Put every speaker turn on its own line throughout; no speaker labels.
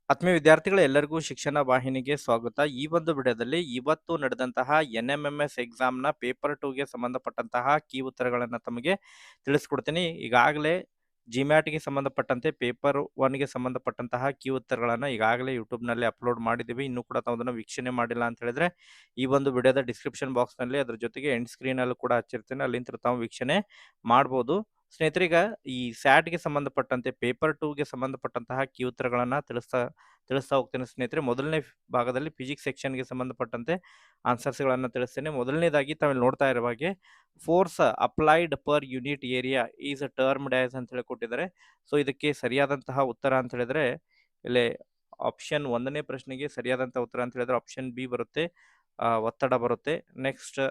ಆತ್ಮೀಯ ವಿದ್ಯಾರ್ಥಿಗಳು ಎಲ್ಲರಿಗೂ ಶಿಕ್ಷಣ ವಾಹಿನಿಗೆ ಸ್ವಾಗತ. ಈ ಒಂದು ವಿಡಿಯೋದಲ್ಲಿ ಇವತ್ತು ನಡೆದಂತಹ NMMS ಎಕ್ಸಾಮ್‌ನ ಪೇಪರ್ 2ಗೆ ಸಂಬಂಧಪಟ್ಟಂತಹ ಕೀ ಉತ್ತರಗಳನ್ನು ತಮಗೆ ತಿಳಿಸ್ಕೊಡ್ತೀನಿ. ಈಗಾಗಲೇ ಜಿಮ್ಯಾಟ್‌ಗೆ ಸಂಬಂಧಪಟ್ಟಂತೆ ಪೇಪರ್ 1ಗೆ ಸಂಬಂಧಪಟ್ಟಂತಹ ಕೀ ಉತ್ತರಗಳನ್ನು ಈಗಾಗಲೇ ಯೂಟ್ಯೂಬ್‌ನಲ್ಲಿ ಅಪ್ಲೋಡ್ ಮಾಡಿದ್ದೀವಿ. ಇನ್ನೂ ಕೂಡ ತಾವು ಅದನ್ನು ವೀಕ್ಷಣೆ ಮಾಡಿಲ್ಲ ಅಂತ ಹೇಳಿದ್ರೆ ಈ ಒಂದು ವಿಡಿಯೋದ ಡಿಸ್ಕ್ರಿಪ್ಷನ್ ಬಾಕ್ಸ್‌ನಲ್ಲಿ ಅದರ ಜೊತೆಗೆ ಎಂಡ್ ಸ್ಕ್ರೀನಲ್ಲೂ ಕೂಡ ಹಚ್ಚಿರ್ತೀನಿ. ಅಲ್ಲಿಂದ ತಾವು ವೀಕ್ಷಣೆ ಮಾಡ್ಬೋದು. ಸ್ನೇಹಿತರೀಗ ಈ ಸ್ಯಾಟ್‌ಗೆ ಸಂಬಂಧಪಟ್ಟಂತೆ ಪೇಪರ್ 2ಗೆ ಸಂಬಂಧಪಟ್ಟಂತಹ ಕೀ ಉತ್ತರಗಳನ್ನು ತಿಳಿಸ್ತಾ ಹೋಗ್ತೇನೆ ಸ್ನೇಹಿತರೆ. ಮೊದಲನೇ ಭಾಗದಲ್ಲಿ ಫಿಸಿಕ್ಸ್ ಸೆಕ್ಷನ್‌ಗೆ ಸಂಬಂಧಪಟ್ಟಂತೆ ಆನ್ಸರ್ಸ್‌ಗಳನ್ನು ತಿಳಿಸ್ತೇನೆ. ಮೊದಲನೇದಾಗಿ ತಾವಿಲ್ಲಿ ನೋಡ್ತಾ ಇರುವ ಹಾಗೆ force applied per unit area is termed as ಅಂತ ಹೇಳಿ ಕೊಟ್ಟಿದ್ದಾರೆ. ಸೊ ಇದಕ್ಕೆ ಸರಿಯಾದಂತಹ ಉತ್ತರ ಅಂತ ಹೇಳಿದ್ರೆ ಇಲ್ಲಿ ಆಪ್ಷನ್ 1ನೇ ಪ್ರಶ್ನೆಗೆ ಸರಿಯಾದಂತಹ ಉತ್ತರ ಅಂತ ಹೇಳಿದ್ರೆ ಆಪ್ಷನ್ ಬಿ ಬರುತ್ತೆ. ಒತ್ತಡ ಬರುತ್ತೆ. ನೆಕ್ಸ್ಟ್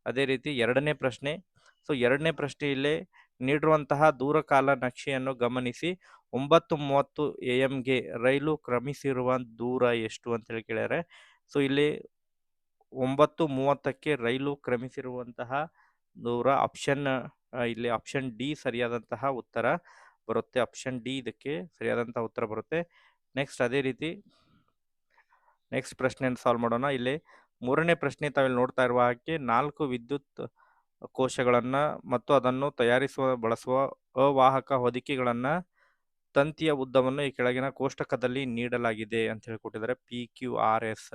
ಅದೇ ರೀತಿ 2ನೇ ಪ್ರಶ್ನೆ. ಸೊ 2ನೇ ಪ್ರಶ್ನೆ ಇಲ್ಲೇ ನೀಡಿರುವಂತಹ ದೂರಕಾಲ ನಕ್ಷೆಯನ್ನು ಗಮನಿಸಿ 9:30 AM-ಗೆ ರೈಲು ಕ್ರಮಿಸಿರುವ ದೂರ ಎಷ್ಟು ಅಂತ ಹೇಳಿ ಕೇಳ್ಯಾರೆ. ಸೊ ಇಲ್ಲಿ 9:30ಕ್ಕೆ ರೈಲು ಕ್ರಮಿಸಿರುವಂತಹ ದೂರ ಇಲ್ಲಿ ಆಪ್ಷನ್ ಡಿ ಸರಿಯಾದಂತಹ ಉತ್ತರ ಬರುತ್ತೆ. ಆಪ್ಷನ್ ಡಿ ಇದಕ್ಕೆ ಸರಿಯಾದಂತಹ ಉತ್ತರ ಬರುತ್ತೆ. ನೆಕ್ಸ್ಟ್ ಅದೇ ರೀತಿ ನೆಕ್ಸ್ಟ್ ಪ್ರಶ್ನೆಯನ್ನು ಸಾಲ್ವ್ ಮಾಡೋಣ. ಇಲ್ಲಿ 3ನೇ ಪ್ರಶ್ನೆ ತಾವಿಲ್ಲಿ ನೋಡ್ತಾ ಇರುವ ಹಾಗೆ 4 ವಿದ್ಯುತ್ ಕೋಶಗಳನ್ನ ಮತ್ತು ಅದನ್ನು ಬಳಸುವ ಅವಾಹಕ ಹೊದಿಕೆಗಳನ್ನ ತಂತಿಯ ಉದ್ದವನ್ನು ಈ ಕೆಳಗಿನ ಕೋಷ್ಟಕದಲ್ಲಿ ನೀಡಲಾಗಿದೆ ಅಂತ ಹೇಳಿ ಕೊಟ್ಟಿದ್ದಾರೆ. PQRS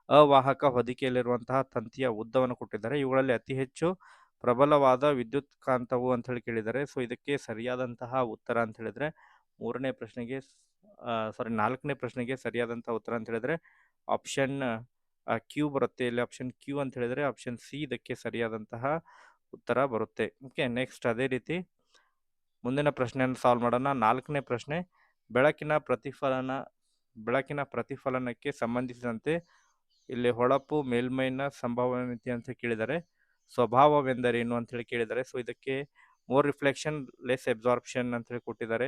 ಅವಾಹಕ ಹೊದಿಕೆಯಲ್ಲಿರುವಂತಹ ತಂತಿಯ ಉದ್ದವನ್ನು ಕೊಟ್ಟಿದ್ದಾರೆ. ಇವುಗಳಲ್ಲಿ ಅತಿ ಹೆಚ್ಚು ಪ್ರಬಲವಾದ ವಿದ್ಯುತ್ ಕಾಂತವು ಅಂತ ಹೇಳಿ ಕೇಳಿದ್ದಾರೆ. ಸೊ ಇದಕ್ಕೆ ಸರಿಯಾದಂತಹ ಉತ್ತರ ಅಂತ ಹೇಳಿದ್ರೆ 4ನೇ ಪ್ರಶ್ನೆಗೆ ಸರಿಯಾದಂತಹ ಉತ್ತರ ಅಂತ ಹೇಳಿದ್ರೆ ಆಪ್ಷನ್ ಕ್ಯೂ ಬರುತ್ತೆ. ಇಲ್ಲಿ ಆಪ್ಷನ್ ಕ್ಯೂ ಅಂತ ಹೇಳಿದ್ರೆ ಆಪ್ಷನ್ ಸಿ ಇದಕ್ಕೆ ಸರಿಯಾದಂತಹ ಉತ್ತರ ಬರುತ್ತೆ. ಓಕೆ, ನೆಕ್ಸ್ಟ್ ಅದೇ ರೀತಿ ಮುಂದಿನ ಪ್ರಶ್ನೆಯನ್ನು ಸಾಲ್ವ್ ಮಾಡೋಣ. 4ನೇ ಪ್ರಶ್ನೆ ಬೆಳಕಿನ ಪ್ರತಿಫಲನಕ್ಕೆ ಸಂಬಂಧಿಸಿದಂತೆ ಇಲ್ಲಿ ಹೊಳಪು ಮೇಲ್ಮೈನ ಸಂಭವನೀಯತೆ ಅಂತ ಕೇಳಿದರೆ ಸ್ವಭಾವವೆಂದರೇನು ಅಂತ ಹೇಳಿ ಕೇಳಿದ್ದಾರೆ. ಸೊ ಇದಕ್ಕೆ ಮೋರ್ ರಿಫ್ಲೆಕ್ಷನ್ ಲೆಸ್ ಅಬ್ಸಾರ್ಪ್ಷನ್ ಅಂತ ಹೇಳಿ ಕೊಟ್ಟಿದ್ದಾರೆ.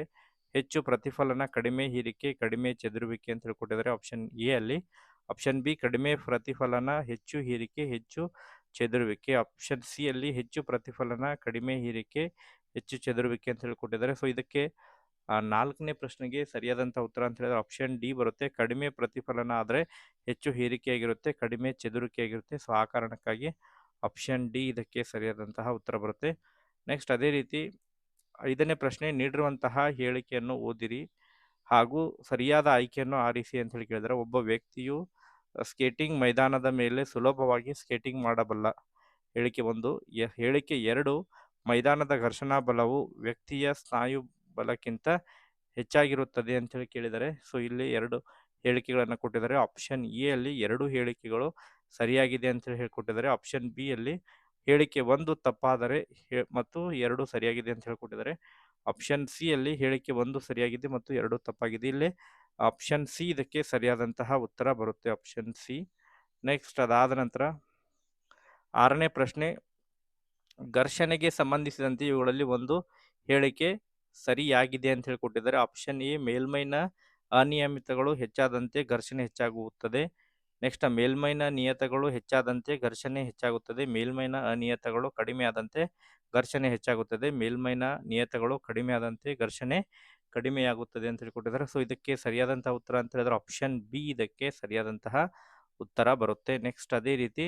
ಹೆಚ್ಚು ಪ್ರತಿಫಲನ ಕಡಿಮೆ ಹೀರಿಕೆ ಕಡಿಮೆ ಚೆದುರುವಿಕೆ ಅಂತ ಹೇಳಿ ಕೊಟ್ಟಿದ್ದಾರೆ ಆಪ್ಷನ್ ಎ ಅಲ್ಲಿ. ಆಪ್ಷನ್ ಬಿ ಕಡಿಮೆ ಪ್ರತಿಫಲನ ಹೆಚ್ಚು ಹೀರಿಕೆ ಹೆಚ್ಚು ಚೆದುರುವಿಕೆ. ಆಪ್ಷನ್ ಸಿ ಅಲ್ಲಿ ಹೆಚ್ಚು ಪ್ರತಿಫಲನ ಕಡಿಮೆ ಹೀರಿಕೆ ಹೆಚ್ಚು ಚೆದುರುವಿಕೆ ಅಂತ ಹೇಳಿ ಕೊಟ್ಟಿದ್ದಾರೆ. ಸೊ ಇದಕ್ಕೆ 4ನೇ ಪ್ರಶ್ನೆಗೆ ಸರಿಯಾದಂತಹ ಉತ್ತರ ಅಂತ ಹೇಳಿದ್ರೆ ಆಪ್ಷನ್ ಡಿ ಬರುತ್ತೆ. ಕಡಿಮೆ ಪ್ರತಿಫಲನ ಆದರೆ ಹೆಚ್ಚು ಹೀರಿಕೆಯಾಗಿರುತ್ತೆ, ಕಡಿಮೆ ಚೆದುರಿಕೆಯಾಗಿರುತ್ತೆ. ಸೊ ಆ ಕಾರಣಕ್ಕಾಗಿ ಆಪ್ಷನ್ ಡಿ ಇದಕ್ಕೆ ಸರಿಯಾದಂತಹ ಉತ್ತರ ಬರುತ್ತೆ. ನೆಕ್ಸ್ಟ್ ಅದೇ ರೀತಿ 5ನೇ ಪ್ರಶ್ನೆ ನೀಡಿರುವಂತಹ ಹೇಳಿಕೆಯನ್ನು ಓದಿರಿ ಹಾಗೂ ಸರಿಯಾದ ಆಯ್ಕೆಯನ್ನು ಆರಿಸಿ ಅಂತ ಹೇಳಿ ಕೇಳಿದರೆ ಒಬ್ಬ ವ್ಯಕ್ತಿಯು ಸ್ಕೇಟಿಂಗ್ ಮೈದಾನದ ಮೇಲೆ ಸುಲಭವಾಗಿ ಸ್ಕೇಟಿಂಗ್ ಮಾಡಬಲ್ಲ. ಹೇಳಿಕೆ 1. ಹೇಳಿಕೆ 2 ಮೈದಾನದ ಘರ್ಷಣಾ ಬಲವು ವ್ಯಕ್ತಿಯ ಸ್ನಾಯು ಬಲಕ್ಕಿಂತ ಹೆಚ್ಚಾಗಿರುತ್ತದೆ ಅಂತ ಹೇಳಿ ಕೇಳಿದ್ದಾರೆ. ಸೊ ಇಲ್ಲಿ 2 ಹೇಳಿಕೆಗಳನ್ನು ಕೊಟ್ಟಿದ್ದಾರೆ. ಆಪ್ಷನ್ ಎ ಅಲ್ಲಿ 2 ಹೇಳಿಕೆಗಳು ಸರಿಯಾಗಿದೆ ಅಂತ ಹೇಳಿ ಹೇಳ್ಕೊಟ್ಟಿದ್ದಾರೆ. ಆಪ್ಷನ್ ಬಿ ಅಲ್ಲಿ ಹೇಳಿಕೆ 1 ತಪ್ಪಾದರೆ ಮತ್ತು 2 ಸರಿಯಾಗಿದೆ ಅಂತ ಹೇಳ್ಕೊಟ್ಟಿದ್ದಾರೆ. ಆಪ್ಷನ್ ಸಿ ಅಲ್ಲಿ ಹೇಳಿಕೆ 1 ಸರಿಯಾಗಿದೆ ಮತ್ತು 2 ತಪ್ಪಾಗಿದೆ. ಇಲ್ಲಿ ಆಪ್ಷನ್ ಸಿ ಇದಕ್ಕೆ ಸರಿಯಾದಂತಹ ಉತ್ತರ ಬರುತ್ತೆ. Option C. ನೆಕ್ಸ್ಟ್ ಅದಾದ ನಂತರ 6ನೇ ಪ್ರಶ್ನೆ ಘರ್ಷಣೆಗೆ ಸಂಬಂಧಿಸಿದಂತೆ ಇವುಗಳಲ್ಲಿ ಒಂದು ಹೇಳಿಕೆ ಸರಿಯಾಗಿದೆ ಅಂತ ಹೇಳಿ ಕೊಟ್ಟಿದ್ದಾರೆ. ಆಪ್ಷನ್ ಎ ಮೇಲ್ಮೈನ ಅನಿಯಮಿತಗಳು ಹೆಚ್ಚಾದಂತೆ ಘರ್ಷಣೆ ಹೆಚ್ಚಾಗುತ್ತದೆ. ನೆಕ್ಸ್ಟ್ ಮೇಲ್ಮೈನ ನಿಯತಗಳು ಹೆಚ್ಚಾದಂತೆ ಘರ್ಷಣೆ ಹೆಚ್ಚಾಗುತ್ತದೆ. ಮೇಲ್ಮೈನ ಅನಿಯತಗಳು ಕಡಿಮೆ ಆದಂತೆ ಘರ್ಷಣೆ ಹೆಚ್ಚಾಗುತ್ತದೆ. ಮೇಲ್ಮೈನ ನಿಯತಗಳು ಕಡಿಮೆ ಆದಂತೆ ಘರ್ಷಣೆ ಕಡಿಮೆಯಾಗುತ್ತದೆ ಅಂತ ಹೇಳಿ ಕೊಟ್ಟಿದ್ದಾರೆ. ಸೊ ಇದಕ್ಕೆ ಸರಿಯಾದಂತಹ ಉತ್ತರ ಅಂತ ಹೇಳಿದ್ರೆ ಆಪ್ಷನ್ ಬಿ ಇದಕ್ಕೆ ಸರಿಯಾದಂತಹ ಉತ್ತರ ಬರುತ್ತೆ. ನೆಕ್ಸ್ಟ್ ಅದೇ ರೀತಿ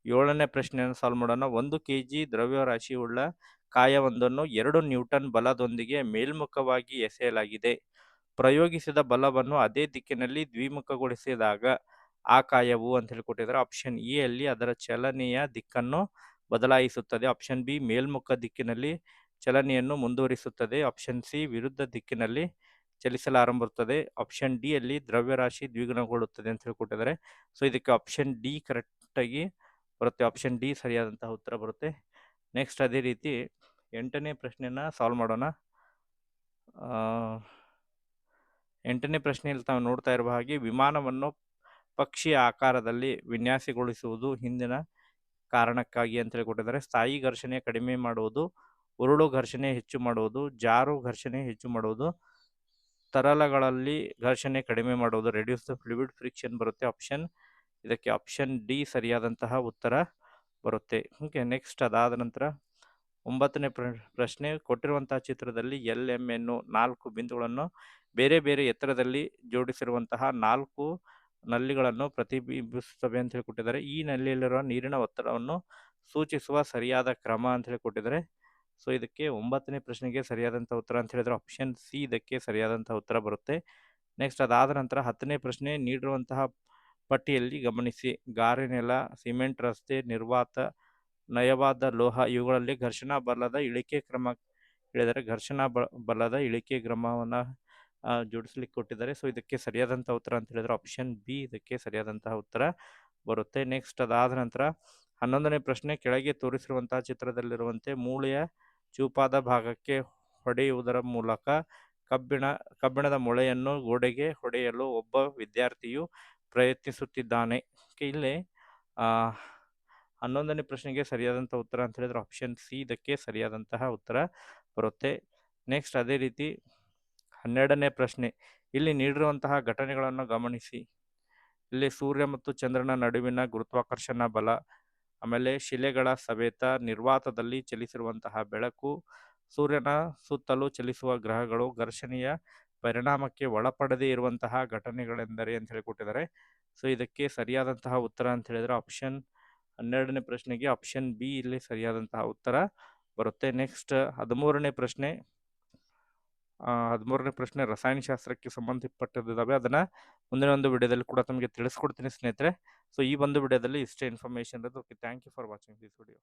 7ನೇ ಪ್ರಶ್ನೆಯನ್ನು ಸಾಲ್ವ್ ಮಾಡೋಣ. 1 kg ದ್ರವ್ಯರಾಶಿಯುಳ್ಳ ಕಾಯವೊಂದನ್ನು 2 ನ್ಯೂಟನ್ ಬಲದೊಂದಿಗೆ ಮೇಲ್ಮುಖವಾಗಿ ಎಸೆಯಲಾಗಿದೆ. ಪ್ರಯೋಗಿಸಿದ ಬಲವನ್ನು ಅದೇ ದಿಕ್ಕಿನಲ್ಲಿ ದ್ವಿಮುಖಗೊಳಿಸಿದಾಗ ಆ ಕಾಯವು ಅಂತ ಹೇಳಿ ಕೊಟ್ಟಿದ್ದಾರೆ. ಆಪ್ಷನ್ ಎ ಅಲ್ಲಿ ಅದರ ಚಲನೆಯ ದಿಕ್ಕನ್ನು ಬದಲಾಯಿಸುತ್ತದೆ. ಆಪ್ಷನ್ ಬಿ ಮೇಲ್ಮುಖ ದಿಕ್ಕಿನಲ್ಲಿ ಚಲನೆಯನ್ನು ಮುಂದುವರಿಸುತ್ತದೆ. ಆಪ್ಷನ್ ಸಿ ವಿರುದ್ಧ ದಿಕ್ಕಿನಲ್ಲಿ ಚಲಿಸಲಾರಂಭಿಸುತ್ತದೆ. ಆಪ್ಷನ್ ಡಿ ಅಲ್ಲಿ ದ್ರವ್ಯರಾಶಿ ದ್ವಿಗುಣಗೊಳ್ಳುತ್ತದೆ ಅಂತ ಹೇಳಿ ಕೊಟ್ಟಿದ್ದಾರೆ. ಸೊ ಇದಕ್ಕೆ ಆಪ್ಷನ್ ಡಿ ಕರೆಕ್ಟಾಗಿ ಬರುತ್ತೆ. ಆಪ್ಷನ್ ಡಿ ಸರಿಯಾದಂತಹ ಉತ್ತರ ಬರುತ್ತೆ. ನೆಕ್ಸ್ಟ್ ಅದೇ ರೀತಿ 8ನೇ ಪ್ರಶ್ನೆನ ಸಾಲ್ವ್ ಮಾಡೋಣ. 8ನೇ ಪ್ರಶ್ನೆಯಲ್ಲಿ ತಾವು ನೋಡ್ತಾ ಇರುವ ಹಾಗೆ ವಿಮಾನವನ್ನು ಪಕ್ಷಿಯ ಆಕಾರದಲ್ಲಿ ವಿನ್ಯಾಸಗೊಳಿಸುವುದು ಹಿಂದಿನ ಕಾರಣಕ್ಕಾಗಿ ಅಂತ ಹೇಳಿ ಕೊಟ್ಟಿದ್ದಾರೆ. ಸ್ಥಾಯಿ ಘರ್ಷಣೆ ಕಡಿಮೆ ಮಾಡುವುದು, ಉರುಳು ಘರ್ಷಣೆ ಹೆಚ್ಚು ಮಾಡುವುದು, ಜಾರು ಘರ್ಷಣೆ ಹೆಚ್ಚು ಮಾಡುವುದು, ತರಲಗಳಲ್ಲಿ ಘರ್ಷಣೆ ಕಡಿಮೆ ಮಾಡುವುದು, ರೆಡ್ಯೂಸ್ ದ ಫ್ಲೂಯಿಡ್ ಫ್ರಿಕ್ಷನ್ ಬರುತ್ತೆ. ಇದಕ್ಕೆ ಆಪ್ಷನ್ ಡಿ ಸರಿಯಾದಂತಹ ಉತ್ತರ ಬರುತ್ತೆ. ಓಕೆ, ನೆಕ್ಸ್ಟ್ ಅದಾದ ನಂತರ 9ನೇ ಪ್ರಶ್ನೆ ಕೊಟ್ಟಿರುವಂತಹ ಚಿತ್ರದಲ್ಲಿ ಎಲ್ ಎಂ ಎನ್ನು 4 ಬಿಂದುಗಳನ್ನು ಬೇರೆ ಬೇರೆ ಎತ್ತರದಲ್ಲಿ ಜೋಡಿಸಿರುವಂತಹ 4 ನಲ್ಲಿಗಳನ್ನು ಪ್ರತಿಬಿಂಬಿಸುತ್ತವೆ ಅಂತ ಹೇಳಿ ಕೊಟ್ಟಿದ್ದಾರೆ. ಈ ನಲ್ಲಿಯಲ್ಲಿರುವ ನೀರಿನ ಒತ್ತಡವನ್ನು ಸೂಚಿಸುವ ಸರಿಯಾದ ಕ್ರಮ ಅಂತ ಹೇಳಿ ಕೊಟ್ಟಿದ್ದಾರೆ. ಸೊ ಇದಕ್ಕೆ 9ನೇ ಪ್ರಶ್ನೆಗೆ ಸರಿಯಾದಂಥ ಉತ್ತರ ಅಂತ ಹೇಳಿದ್ರೆ ಆಪ್ಷನ್ ಸಿ ಇದಕ್ಕೆ ಸರಿಯಾದಂಥ ಉತ್ತರ ಬರುತ್ತೆ. ನೆಕ್ಸ್ಟ್ ಅದಾದ ನಂತರ 10ನೇ ಪ್ರಶ್ನೆ ನೀಡಿರುವಂತಹ ಪಟ್ಟಿಯಲ್ಲಿ ಗಮನಿಸಿ. ಗಾರೆನೆಲ, ಸಿಮೆಂಟ್ ರಸ್ತೆ, ನಿರ್ವಾತ, ನಯವಾದ ಲೋಹ ಇವುಗಳಲ್ಲಿ ಘರ್ಷಣಾ ಬಲದ ಇಳಿಕೆ ಕ್ರಮ ಹೇಳಿದರೆ ಘರ್ಷಣಾ ಬಲದ ಇಳಿಕೆ ಕ್ರಮವನ್ನು ಜೋಡಿಸ್ಲಿಕ್ಕೆ ಕೊಟ್ಟಿದ್ದಾರೆ. ಸೊ ಇದಕ್ಕೆ ಸರಿಯಾದಂಥ ಉತ್ತರ ಅಂತ ಹೇಳಿದ್ರೆ ಆಪ್ಷನ್ ಬಿ ಇದಕ್ಕೆ ಸರಿಯಾದಂತಹ ಉತ್ತರ ಬರುತ್ತೆ. ನೆಕ್ಸ್ಟ್ ಅದಾದ ನಂತರ 11ನೇ ಪ್ರಶ್ನೆ ಕೆಳಗೆ ತೋರಿಸಿರುವಂತಹ ಚಿತ್ರದಲ್ಲಿರುವಂತೆ ಮೂಳೆಯ ಚೂಪಾದ ಭಾಗಕ್ಕೆ ಹೊಡೆಯುವುದರ ಮೂಲಕ ಕಬ್ಬಿಣದ ಮೊಳೆಯನ್ನು ಗೋಡೆಗೆ ಹೊಡೆಯಲು ಒಬ್ಬ ವಿದ್ಯಾರ್ಥಿಯು ಪ್ರಯತ್ನಿಸುತ್ತಿದ್ದಾನೆ. ಇಲ್ಲಿ 11ನೇ ಪ್ರಶ್ನೆಗೆ ಸರಿಯಾದಂಥ ಉತ್ತರ ಅಂತ ಹೇಳಿದ್ರೆ ಆಪ್ಷನ್ ಸಿ ಇದಕ್ಕೆ ಸರಿಯಾದಂತಹ ಉತ್ತರ ಬರುತ್ತೆ. ನೆಕ್ಸ್ಟ್ ಅದೇ ರೀತಿ 12ನೇ ಪ್ರಶ್ನೆ ಇಲ್ಲಿ ನೀಡಿರುವಂತಹ ಘಟನೆಗಳನ್ನು ಗಮನಿಸಿ. ಇಲ್ಲಿ ಸೂರ್ಯ ಮತ್ತು ಚಂದ್ರನ ನಡುವಿನ ಗುರುತ್ವಾಕರ್ಷಣ ಬಲ, ಆಮೇಲೆ ಶಿಲೆಗಳ ಸವೆತ, ನಿರ್ವಾತದಲ್ಲಿ ಚಲಿಸಿರುವಂತಹ ಬೆಳಕು, ಸೂರ್ಯನ ಸುತ್ತಲೂ ಚಲಿಸುವ ಗ್ರಹಗಳು ಘರ್ಷಣೆಯ ಪರಿಣಾಮಕ್ಕೆ ಒಳಪಡದೇ ಇರುವಂತಹ ಘಟನೆಗಳೆಂದರೆ ಅಂತ ಹೇಳಿ ಕೊಟ್ಟಿದ್ದಾರೆ. ಸೊ ಇದಕ್ಕೆ ಸರಿಯಾದಂತಹ ಉತ್ತರ ಅಂತ ಹೇಳಿದ್ರೆ ಆಪ್ಷನ್ 12ನೇ ಪ್ರಶ್ನೆಗೆ ಆಪ್ಷನ್ ಬಿ ಇಲ್ಲಿ ಸರಿಯಾದಂತಹ ಉತ್ತರ ಬರುತ್ತೆ. ನೆಕ್ಸ್ಟ್ 13ನೇ ಪ್ರಶ್ನೆ 13ನೇ ಪ್ರಶ್ನೆ ರಸಾಯನಶಾಸ್ತ್ರಕ್ಕೆ ಸಂಬಂಧಪಟ್ಟಿದ್ದಾವೆ. ಅದನ್ನು ಮುಂದಿನ ಒಂದು ವಿಡಿಯೋದಲ್ಲಿ ಕೂಡ ತಮಗೆ ತಿಳಿಸ್ಕೊಡ್ತೀನಿ ಸ್ನೇಹಿತರೆ. ಸೊ ಈ ಒಂದು ವಿಡಿಯೋದಲ್ಲಿ ಇಷ್ಟೇ ಇನ್ಫಾರ್ಮೇಷನ್ ಇರೋದು. Okay, thank you for watching this video.